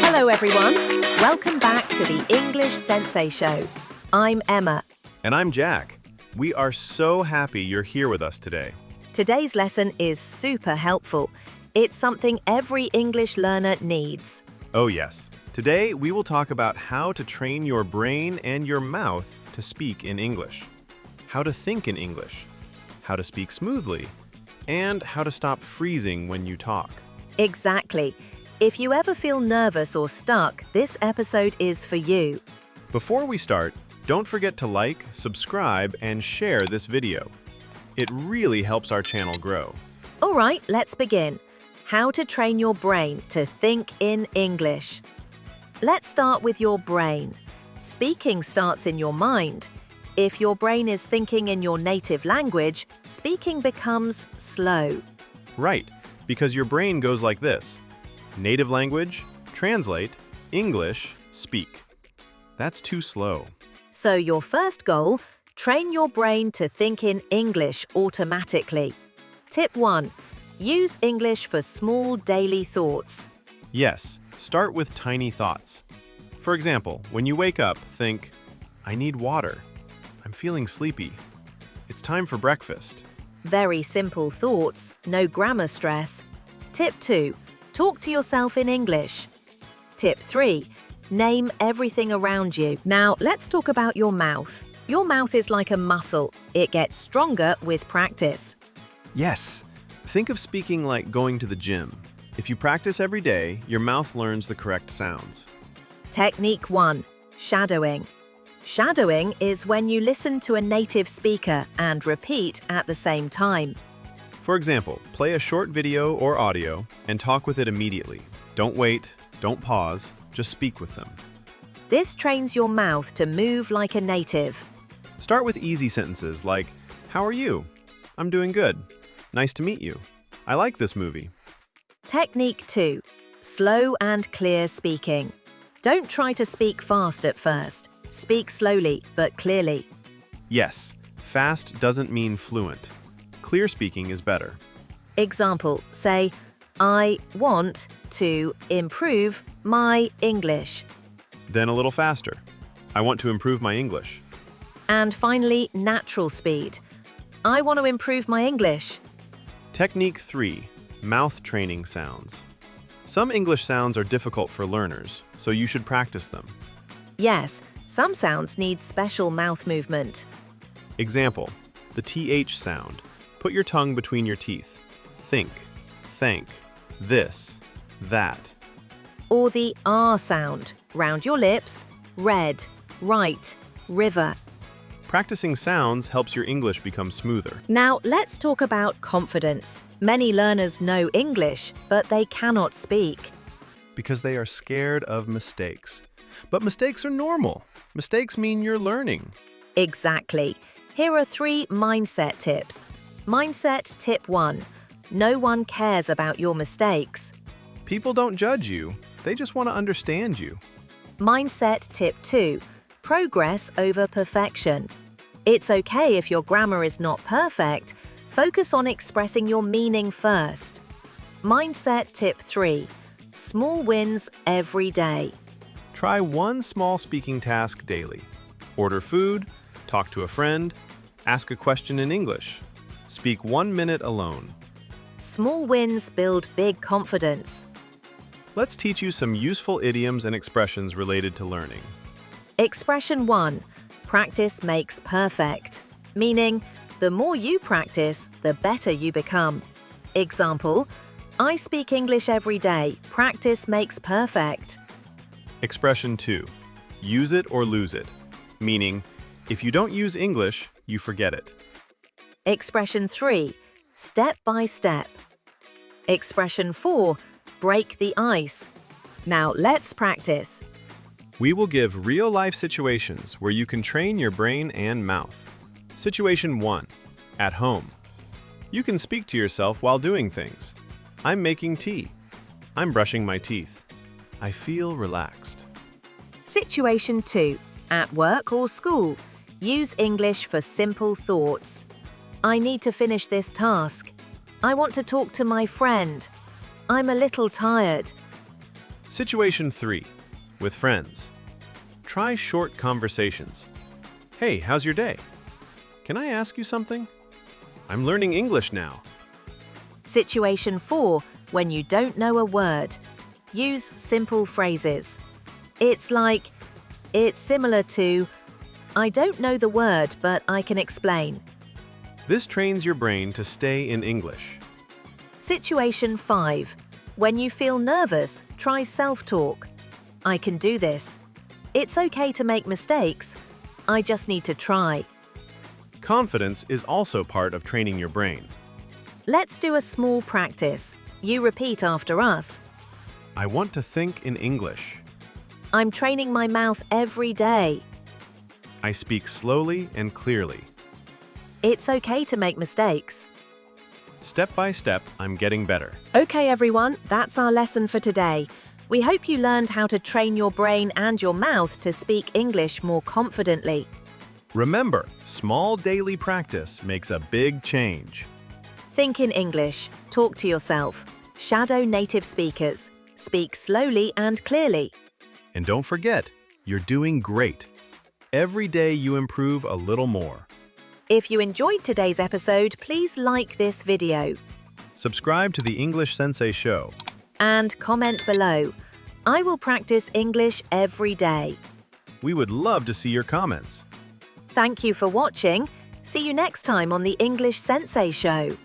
Hello everyone, welcome back to the English Sensei Show. I'm Emma. And I'm Jack. We are so happy you're here with us today. Today's lesson is super helpful. It's something every English learner needs. Oh yes. Today we will talk about how to train your brain and your mouth to speak in English, how to think in English, how to speak smoothly, and how to stop freezing when you talk. Exactly. If you ever feel nervous or stuck, this episode is for you. Before we start, don't forget to like, subscribe, and share this video. It really helps our channel grow. All right, let's begin. How to train your brain to think in English. Let's start with your brain. Speaking starts in your mind. If your brain is thinking in your native language, speaking becomes slow. Right, because your brain goes like this. Native language, translate, English, speak. That's too slow. So your first goal, train your brain to think in English automatically. Tip 1. Use English for small daily thoughts. Yes, start with tiny thoughts. For example, when you wake up, think, I need water. I'm feeling sleepy. It's time for breakfast. Very simple thoughts, no grammar stress. Tip 2. Talk to yourself in English. Tip 3. Name everything around you. Now, let's talk about your mouth. Your mouth is like a muscle. It gets stronger with practice. Yes, think of speaking like going to the gym. If you practice every day, your mouth learns the correct sounds. Technique 1. Shadowing. Shadowing is when you listen to a native speaker and repeat at the same time. For example, play a short video or audio and talk with it immediately. Don't wait, don't pause, just speak with them. This trains your mouth to move like a native. Start with easy sentences like, how are you? I'm doing good. Nice to meet you. I like this movie. Technique 2. Slow and clear speaking. Don't try to speak fast at first. Speak slowly but clearly. Yes, fast doesn't mean fluent. Clear speaking is better. Example, say, I want to improve my English. Then a little faster. I want to improve my English. And finally, natural speed. I want to improve my English. Technique 3. Mouth training sounds. Some English sounds are difficult for learners, so you should practice them. Yes, some sounds need special mouth movement. Example, the TH sound. Put your tongue between your teeth. Think, thank, this, that. Or the R sound. Round your lips. Red, right, river. Practicing sounds helps your English become smoother. Now, let's talk about confidence. Many learners know English, but they cannot speak. Because they are scared of mistakes. But mistakes are normal. Mistakes mean you're learning. Exactly. Here are 3 mindset tips. Mindset tip 1. No one cares about your mistakes. People don't judge you. They just want to understand you. Mindset tip 2. Progress over perfection. It's okay if your grammar is not perfect. Focus on expressing your meaning first. Mindset tip 3. Small wins every day. Try one small speaking task daily. Order food, talk to a friend, ask a question in English. Speak 1 minute alone. Small wins build big confidence. Let's teach you some useful idioms and expressions related to learning. Expression 1. Practice makes perfect. Meaning, the more you practice, the better you become. Example, I speak English every day. Practice makes perfect. Expression 2. Use it or lose it. Meaning, if you don't use English, you forget it. Expression 3. Step by step. Expression 4. Break the ice. Now let's practice. We will give real-life situations where you can train your brain and mouth. Situation 1. At home. You can speak to yourself while doing things. I'm making tea. I'm brushing my teeth. I feel relaxed. Situation 2. At work or school. Use English for simple thoughts. I need to finish this task. I want to talk to my friend. I'm a little tired. Situation 3. With friends. Try short conversations. Hey, how's your day? Can I ask you something? I'm learning English now. Situation 4. When you don't know a word. Use simple phrases. It's similar to, I don't know the word, but I can explain. This trains your brain to stay in English. Situation 5. When you feel nervous, try self-talk. I can do this. It's okay to make mistakes. I just need to try. Confidence is also part of training your brain. Let's do a small practice. You repeat after us. I want to think in English. I'm training my mouth every day. I speak slowly and clearly. It's okay to make mistakes. Step by step, I'm getting better. Okay, everyone, that's our lesson for today. We hope you learned how to train your brain and your mouth to speak English more confidently. Remember, small daily practice makes a big change. Think in English, talk to yourself, shadow native speakers, speak slowly and clearly. And don't forget, you're doing great. Every day you improve a little more. If you enjoyed today's episode, please like this video Subscribe to the English Sensei Show. and comment below. I will practice English every day. We would love to see your comments. Thank you for watching. See you next time on the English Sensei Show.